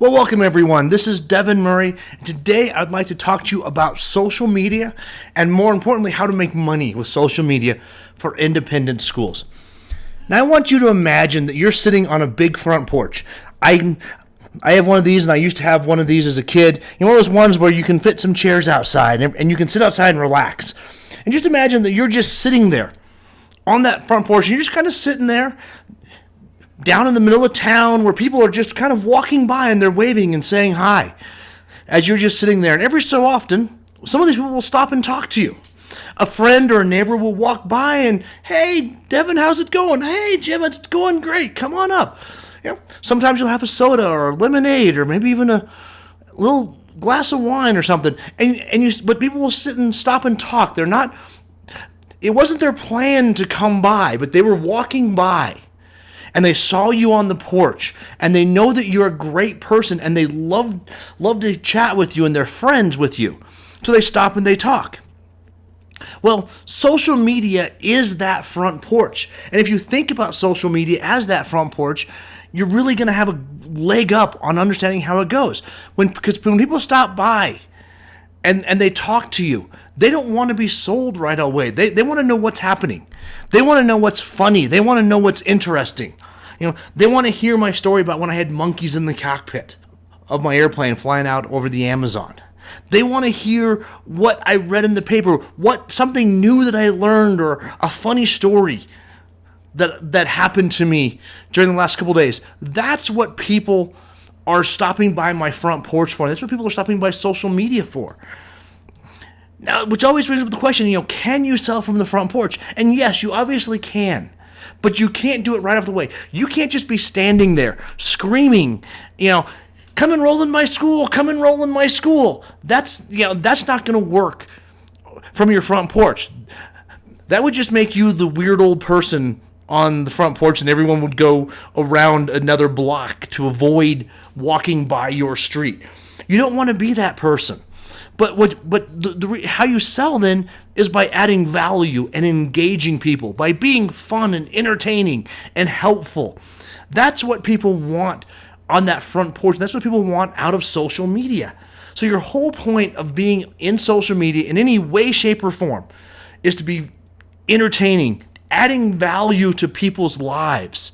Well, welcome everyone. This is Devin Murray. And today I'd like to talk to you about social media and more importantly, how to make money with social media for independent schools. Now I want you to imagine that you're sitting on a big front porch. I have one of these and I used to have one of these as a kid. You know, one of those ones where you can fit some chairs outside and you can sit outside and relax. And just imagine that you're just sitting there on that front porch and you're just kind of sitting there down in the middle of town where people are just kind of walking by and they're waving and saying hi as you're just sitting there. And every so often, some of these people will stop and talk to you. A friend or a neighbor will walk by and, hey, Devin, how's it going? Hey, Jim, it's going great. Come on up. You know, sometimes you'll have a soda or a lemonade or maybe even a little glass of wine or something. But people will sit and stop and talk. It wasn't their plan to come by, but they were walking by. And they saw you on the porch, and they know that you're a great person, and they love to chat with you, and they're friends with you. So they stop and they talk. Well, social media is that front porch. And if you think about social media as that front porch, you're really going to have a leg up on understanding how it goes. Because when people stop by and they talk to you, they don't want to be sold right away. They want to know what's happening. They want to know what's funny. They want to know what's interesting. You know, they want to hear my story about when I had monkeys in the cockpit of my airplane flying out over the Amazon. They want to hear what I read in the paper, something new that I learned, or a funny story that happened to me during the last couple days. That's what people are stopping by my front porch for. That's what people are stopping by social media for. Now, which always brings up the question, can you sell from the front porch? And yes, you obviously can, but you can't do it right off the way. You can't just be standing there screaming, come enroll in my school, come enroll in my school. That's not going to work from your front porch. That would just make you the weird old person on the front porch, and everyone would go around another block to avoid walking by your street. You don't want to be that person. But how you sell then is by adding value and engaging people, by being fun and entertaining and helpful. That's what people want on that front porch. That's what people want out of social media. So your whole point of being in social media in any way, shape, or form is to be entertaining, adding value to people's lives,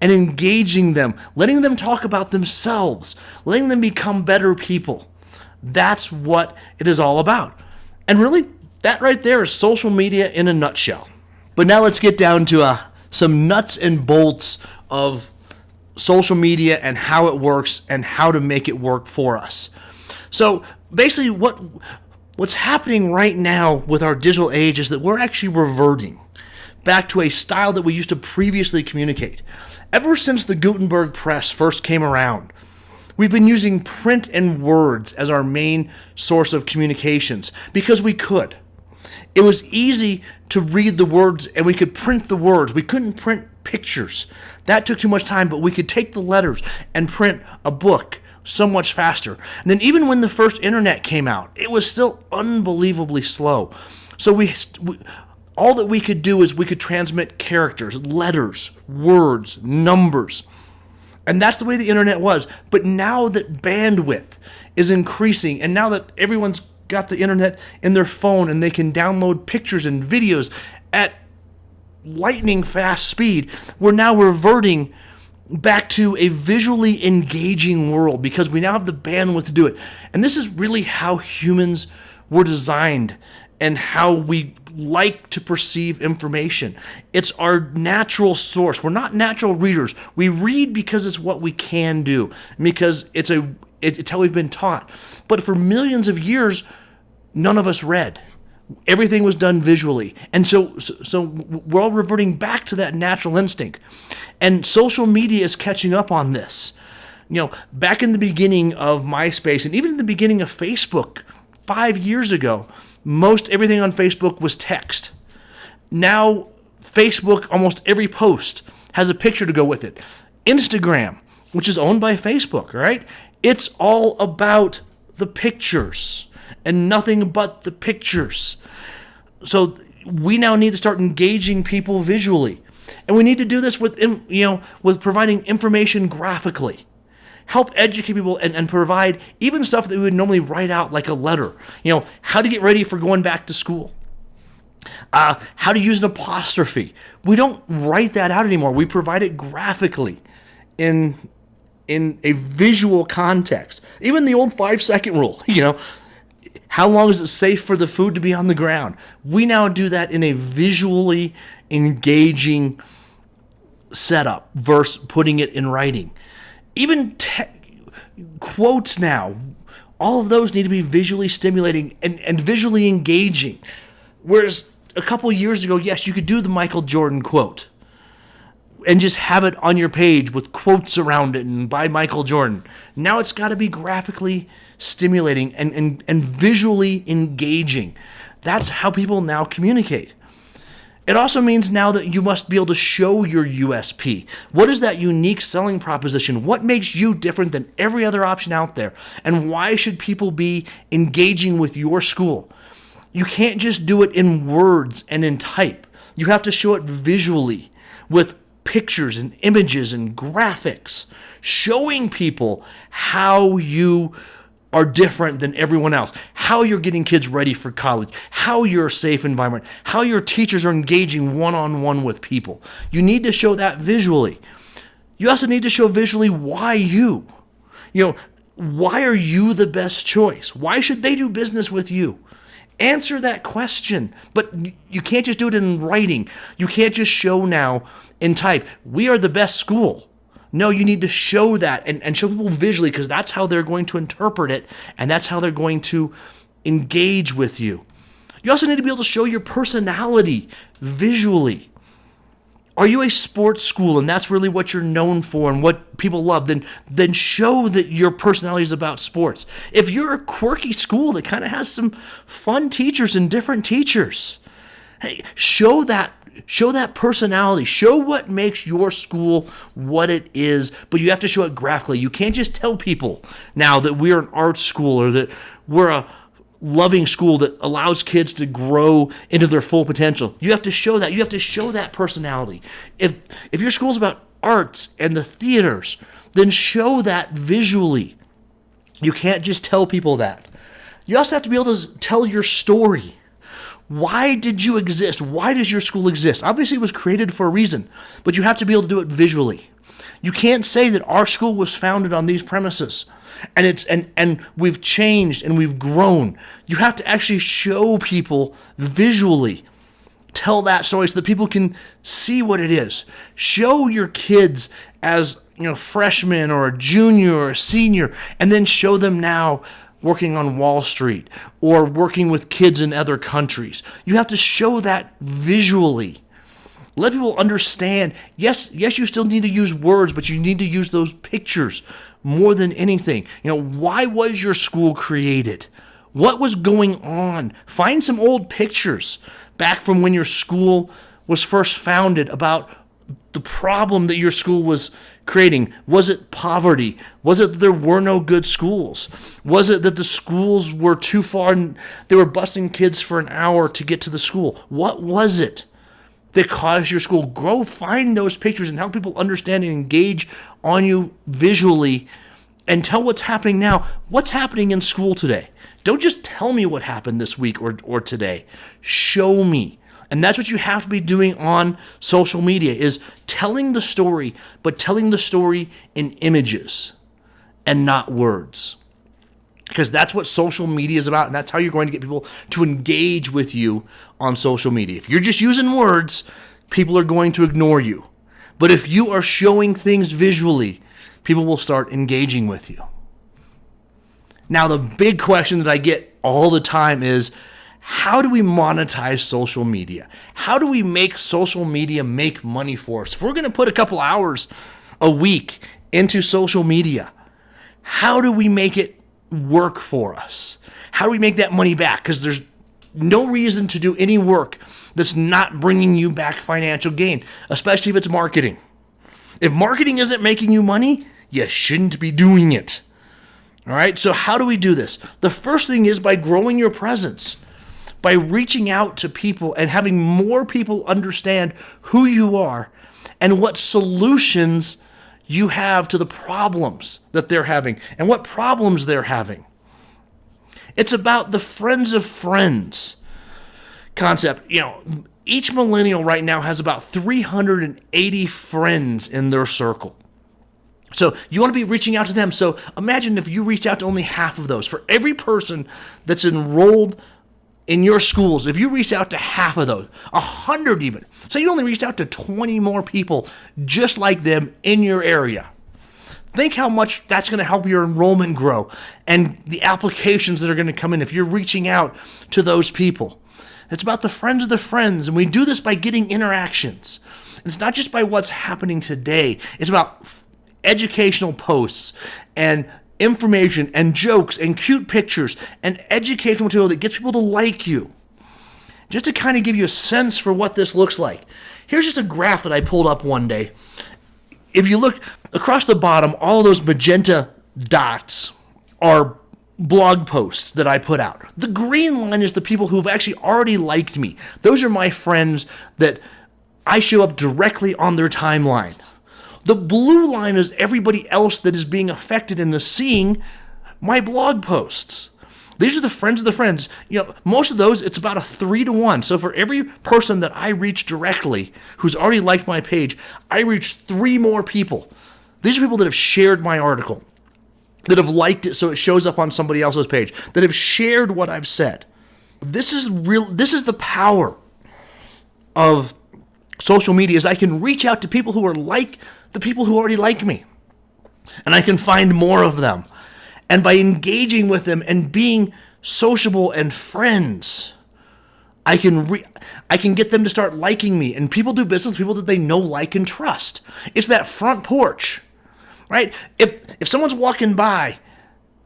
and engaging them, letting them talk about themselves, letting them become better people. That's what it is all about. And really, that right there is social media in a nutshell. But now let's get down to some nuts and bolts of social media and how it works and how to make it work for us. So basically what's happening right now with our digital age is that we're actually reverting back to a style that we used to previously communicate. Ever since the Gutenberg press first came around, we've been using print and words as our main source of communications because we could. It was easy to read the words and we could print the words. We couldn't print pictures. That took too much time, but we could take the letters and print a book so much faster. And then even when the first internet came out, it was still unbelievably slow. So all that we could do is we could transmit characters, letters, words, numbers. And that's the way the internet was. But now that bandwidth is increasing, and now that everyone's got the internet in their phone and they can download pictures and videos at lightning fast speed, we're now reverting back to a visually engaging world because we now have the bandwidth to do it. And this is really how humans were designed and how we like to perceive information. It's our natural source. We're not natural readers. We read because it's what we can do, because it's how we've been taught. But for millions of years, none of us read. Everything was done visually. And so we're all reverting back to that natural instinct. And social media is catching up on this. Back in the beginning of MySpace and even in the beginning of Facebook 5 years ago, most everything on Facebook was text. Now, Facebook, almost every post has a picture to go with it. Instagram, which is owned by Facebook, right? It's all about the pictures and nothing but the pictures. So we now need to start engaging people visually. And we need to do this with providing information graphically. help educate people and provide even stuff that we would normally write out like a letter. How to get ready for going back to school. How to use an apostrophe. We don't write that out anymore. We provide it graphically in a visual context. Even the old 5-second rule, how long is it safe for the food to be on the ground? We now do that in a visually engaging setup versus putting it in writing. Even quotes now, all of those need to be visually stimulating and visually engaging. Whereas a couple years ago, yes, you could do the Michael Jordan quote and just have it on your page with quotes around it and by Michael Jordan. Now it's got to be graphically stimulating and visually engaging. That's how people now communicate. It also means now that you must be able to show your USP. What is that unique selling proposition? What makes you different than every other option out there? And why should people be engaging with your school? You can't just do it in words and in type. You have to show it visually with pictures and images and graphics, showing people how you are different than everyone else, how you're getting kids ready for college, how you're a safe environment, how your teachers are engaging one-on-one with people. You need to show that visually. You also need to show visually why you. Why are you the best choice? Why should they do business with you? Answer that question, but you can't just do it in writing. You can't just show now in type, we are the best school. No, you need to show that and show people visually, because that's how they're going to interpret it, and that's how they're going to engage with you. You also need to be able to show your personality visually. Are you a sports school and that's really what you're known for and what people love? Then show that your personality is about sports. If you're a quirky school that kind of has some fun teachers and different teachers, hey, show that personality. Show what makes your school what it is, but you have to show it graphically. You can't just tell people now that we're an art school or that we're a loving school that allows kids to grow into their full potential. You have to show that. You have to show that personality. If your school's about arts and the theaters, then show that visually. You can't just tell people that. You also have to be able to tell your story. Why did you exist? Why does your school exist? Obviously, it was created for a reason, but you have to be able to do it visually. You can't say that our school was founded on these premises and we've changed and we've grown. You have to actually show people visually. Tell that story so that people can see what it is. Show your kids as freshmen or a junior or a senior, and then show them now working on Wall Street or working with kids in other countries. You have to show that visually. Let people understand, yes, you still need to use words, but you need to use those pictures more than anything. Why was your school created? What was going on? Find some old pictures back from when your school was first founded about the problem that your school was creating. Was it poverty? Was it that there were no good schools? Was it that the schools were too far and they were busing kids for an hour to get to the school? What was it that caused your school? Go find those pictures and help people understand and engage on you visually, and tell what's happening now. What's happening in school today? Don't just tell me what happened this week or today. Show me. And that's what you have to be doing on social media, is telling the story, but telling the story in images and not words. Because that's what social media is about, and that's how you're going to get people to engage with you on social media. If you're just using words, people are going to ignore you. But if you are showing things visually, people will start engaging with you. Now, the big question that I get all the time is, how do we monetize social media? How do we make social media make money for us? If we're going to put a couple hours a week into social media, how do we make it work for us? How do we make that money back? Because there's no reason to do any work that's not bringing you back financial gain, especially if it's marketing. If marketing isn't making you money, you shouldn't be doing it. All right, so how do we do this? The first thing is by growing your presence, by reaching out to people and having more people understand who you are and what solutions you have to the problems that they're having and what problems they're having. It's about the friends of friends concept. Each millennial right now has about 380 friends in their circle. So you want to be reaching out to them. So imagine if you reach out to only half of those. For every person that's enrolled in your schools, if you reach out to half of those, 100 even, so you only reached out to 20 more people just like them in your area. Think how much that's going to help your enrollment grow and the applications that are going to come in if you're reaching out to those people. It's about the friends of the friends, and we do this by getting interactions. It's not just by what's happening today. It's about educational posts and information and jokes and cute pictures and educational material that gets people to like you. Just to kind of give you a sense for what this looks like. Here's just a graph that I pulled up one day. If you look across the bottom, all those magenta dots are blog posts that I put out. The green line is the people who've actually already liked me. Those are my friends that I show up directly on their timeline. The blue line is everybody else that is being affected in the seeing my blog posts. These are the friends of the friends. Most of those, it's about a 3-to-1. So for every person that I reach directly who's already liked my page, I reach 3 more people. These are people that have shared my article, that have liked it so it shows up on somebody else's page, that have shared what I've said. This is real. This is the power of social media, is I can reach out to people who are like the people who already like me. And I can find more of them. And by engaging with them and being sociable and friends, I can get them to start liking me. And people do business with people that they know, like, and trust. It's that front porch, right? If someone's walking by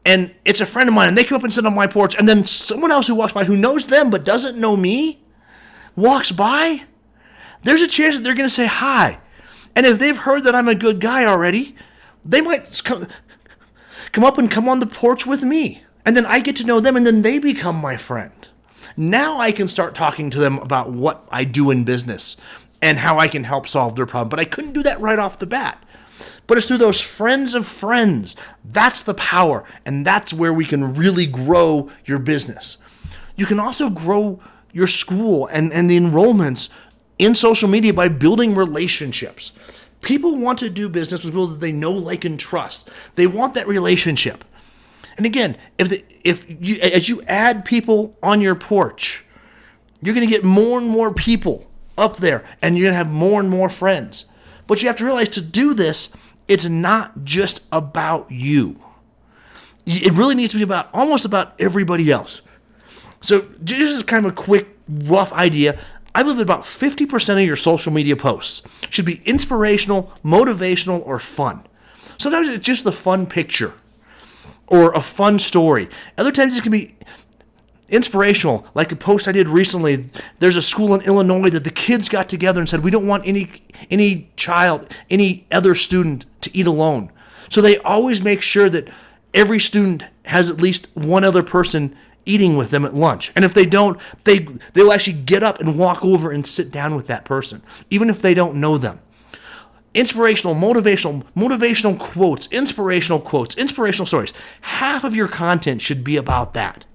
and it's a friend of mine and they come up and sit on my porch, and then someone else who walks by who knows them but doesn't know me walks by, there's a chance that they're going to say hi. And if they've heard that I'm a good guy already, they might come up and come on the porch with me. And then I get to know them, and then they become my friend. Now I can start talking to them about what I do in business and how I can help solve their problem. But I couldn't do that right off the bat. But it's through those friends of friends. That's the power, and that's where we can really grow your business. You can also grow your school and the enrollments in social media by building relationships. People want to do business with people that they know, like, and trust. They want that relationship. And again, as you add people on your porch, you're going to get more and more people up there, and you're going to have more and more friends. But you have to realize, to do this, it's not just about you. It really needs to be almost about everybody else. So just as kind of a quick, rough idea, I believe that about 50% of your social media posts should be inspirational, motivational, or fun. Sometimes it's just the fun picture or a fun story. Other times it can be inspirational, like a post I did recently. There's a school in Illinois that the kids got together and said, we don't want any other student to eat alone. So they always make sure that every student has at least one other person eating with them at lunch. And if they don't, they'll actually get up and walk over and sit down with that person, even if they don't know them. Inspirational, motivational quotes, inspirational stories. Half of your content should be about that.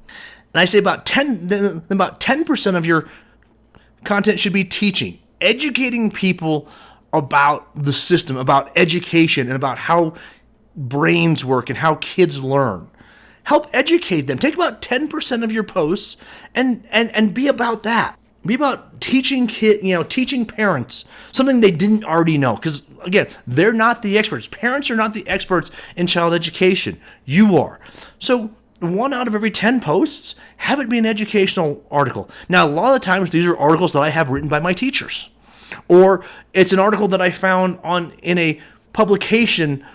And I say about 10% of your content should be teaching, educating people about the system, about education, and about how brains work and how kids learn. Help educate them. Take about 10% of your posts and be about that. Be about teaching teaching parents something they didn't already know. Because again, they're not the experts. Parents are not the experts in child education. You are. So 1 out of every 10 posts, have it be an educational article. Now, a lot of the times, these are articles that I have written by my teachers. Or it's an article that I found in a publication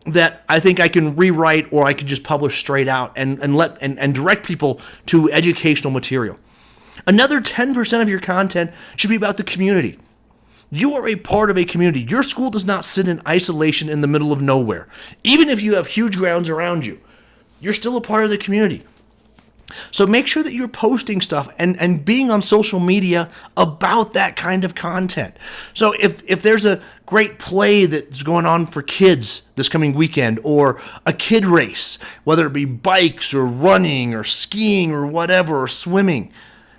that I think I can rewrite, or I can just publish straight out and direct people to educational material. Another 10% of your content should be about the community. You are a part of a community. Your school does not sit in isolation in the middle of nowhere. Even if you have huge grounds around you, you're still a part of the community. So make sure that you're posting stuff and being on social media about that kind of content. So if there's a great play that's going on for kids this coming weekend, or a kid race, whether it be bikes or running or skiing or whatever, or swimming,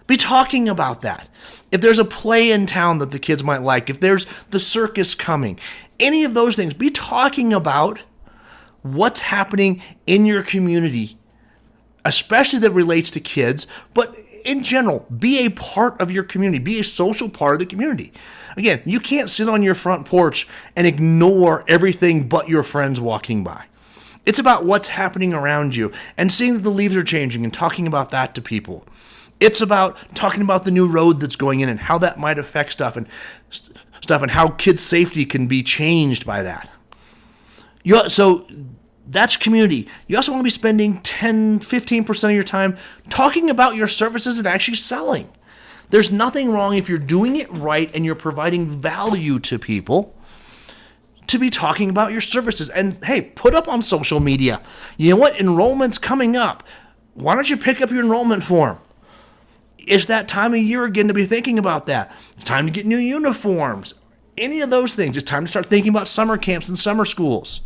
be talking about that. If there's a play in town that the kids might like, if there's the circus coming, any of those things, be talking about what's happening in your community, especially that relates to kids, but in general, be a part of your community. Be a social part of the community. Again, you can't sit on your front porch and ignore everything but your friends walking by. It's about what's happening around you and seeing that the leaves are changing and talking about that to people. It's about talking about the new road that's going in and how that might affect stuff and how kids' safety can be changed by that. So that's community. You also want to be spending 10, 15% of your time talking about your services and actually selling. There's nothing wrong if you're doing it right and you're providing value to people to be talking about your services. And hey, put up on social media. You know what? Enrollment's coming up. Why don't you pick up your enrollment form? It's that time of year again to be thinking about that. It's time to get new uniforms. Any of those things. It's time to start thinking about summer camps and summer schools.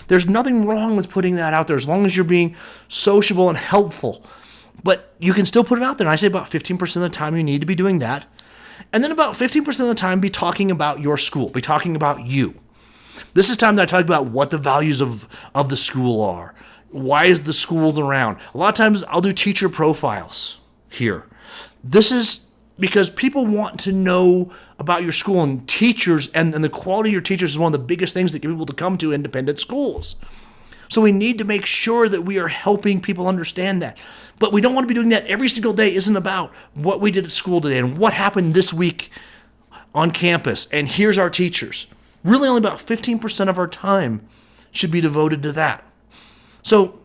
There's nothing wrong with putting that out there as long as you're being sociable and helpful. But you can still put it out there. And I say about 15% of the time you need to be doing that. And then about 15% of the time be talking about your school. Be talking about you. This is time that I talk about what the values of the school are. Why is the school around? A lot of times I'll do teacher profiles here. This is because people want to know about your school, and teachers and the quality of your teachers is one of the biggest things that get people to come to independent schools. So we need to make sure that we are helping people understand that. But we don't want to be doing that every single day. Isn't about what we did at school today and what happened this week on campus. And here's our teachers. Really only about 15% of our time should be devoted to that. So,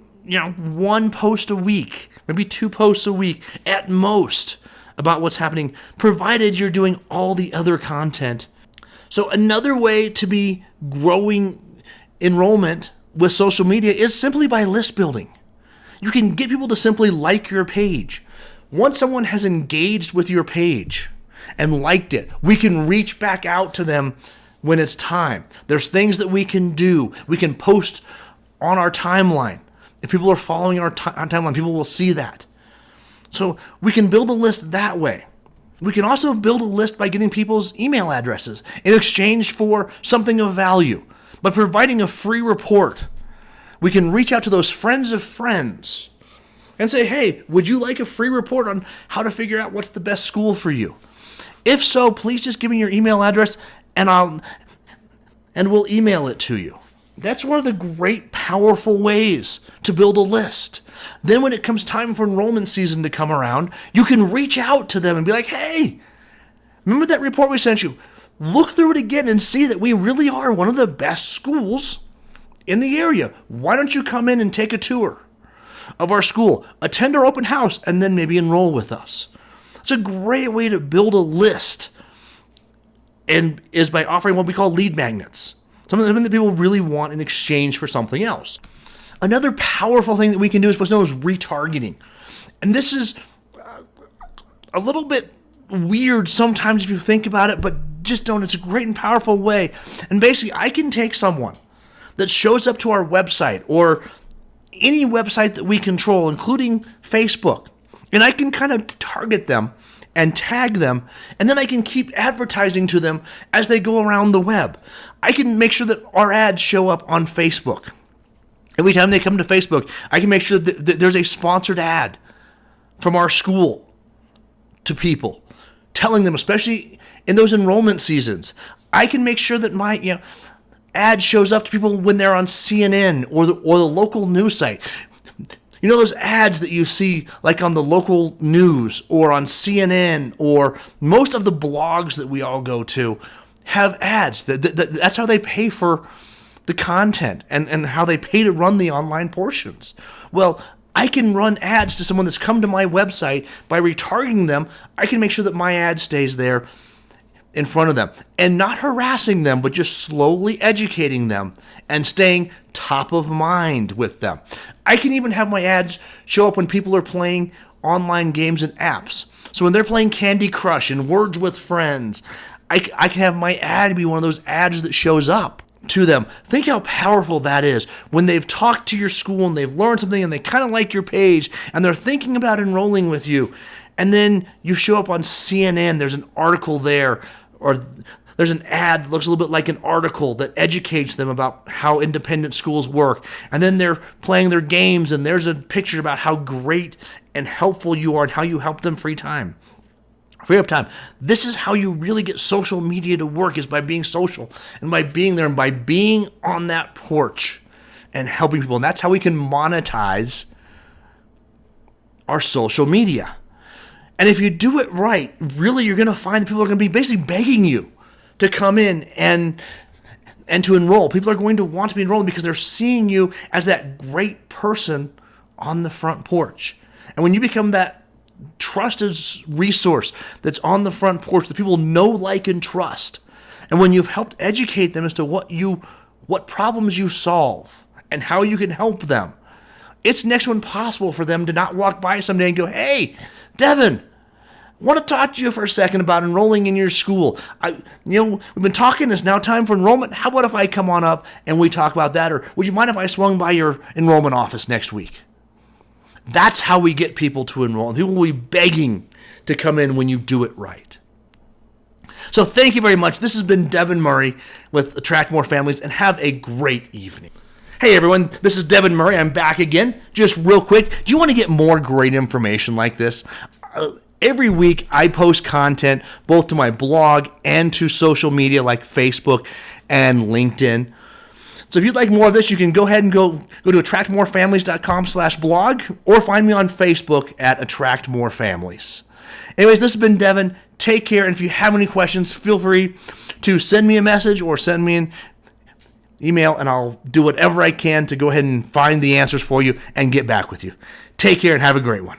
one post a week, maybe 2 posts a week at most about what's happening, provided you're doing all the other content. So another way to be growing enrollment with social media is simply by list building. You can get people to simply like your page. Once someone has engaged with your page and liked it, we can reach back out to them when it's time. There's things that we can do. We can post on our timeline. If people are following our timeline, people will see that. So we can build a list that way. We can also build a list by getting people's email addresses in exchange for something of value. By providing a free report, we can reach out to those friends of friends and say, hey, would you like a free report on how to figure out what's the best school for you? If so, please just give me your email address and we'll email it to you. That's one of the great, powerful ways to build a list. Then when it comes time for enrollment season to come around, you can reach out to them and be like, hey, remember that report we sent you? Look through it again and see that we really are one of the best schools in the area. Why don't you come in and take a tour of our school, attend our open house, and then maybe enroll with us? It's a great way to build a list, and is by offering what we call lead magnets. Something that people really want in exchange for something else. Another powerful thing that we can do is what's known as retargeting. And this is a little bit weird sometimes if you think about it, but just don't. It's a great and powerful way. And basically, I can take someone that shows up to our website or any website that we control, including Facebook, and I can kind of target them and tag them, and then I can keep advertising to them as they go around the web. I can make sure that our ads show up on Facebook. Every time they come to Facebook, I can make sure that there's a sponsored ad from our school to people, telling them, especially in those enrollment seasons, I can make sure that my ad shows up to people when they're on CNN or the local news site. You know those ads that you see like on the local news or on CNN, or most of the blogs that we all go to have ads. That's how they pay for the content and how they pay to run the online portions. Well, I can run ads to someone that's come to my website by retargeting them. I can make sure that my ad stays there in front of them and not harassing them, but just slowly educating them and staying top of mind with them. I can even have my ads show up when people are playing online games and apps. So when they're playing Candy Crush and Words with Friends, I can have my ad be one of those ads that shows up to them. Think how powerful that is when they've talked to your school and they've learned something and they kind of like your page and they're thinking about enrolling with you. And then you show up on CNN, there's an article there, or there's an ad that looks a little bit like an article that educates them about how independent schools work. And then they're playing their games and there's a picture about how great and helpful you are and how you help them free up time. This is how you really get social media to work, is by being social and by being there and by being on that porch and helping people. And that's how we can monetize our social media. And if you do it right, really you're going to find that people are going to be basically begging you to come in and to enroll. People are going to want to be enrolled because they're seeing you as that great person on the front porch. And when you become that trusted resource that's on the front porch that people know, like, and trust, and when you've helped educate them as to what problems you solve and how you can help them, it's next to impossible for them to not walk by someday and go, "Hey, Devin, I want to talk to you for a second about enrolling in your school. We've been talking, it's now time for enrollment. How about if I come on up and we talk about that? Or would you mind if I swung by your enrollment office next week?" That's how we get people to enroll. And people will be begging to come in when you do it right. So thank you very much. This has been Devin Murray with Attract More Families, and have a great evening. Hey everyone, this is Devin Murray. I'm back again. Just real quick, do you want to get more great information like this? Every week I post content both to my blog and to social media like Facebook and LinkedIn. So if you'd like more of this, you can go ahead and go to attractmorefamilies.com/blog or find me on Facebook at Attract More Families. Anyways, this has been Devin. Take care. And if you have any questions, feel free to send me a message or send me an email, and I'll do whatever I can to go ahead and find the answers for you and get back with you. Take care and have a great one.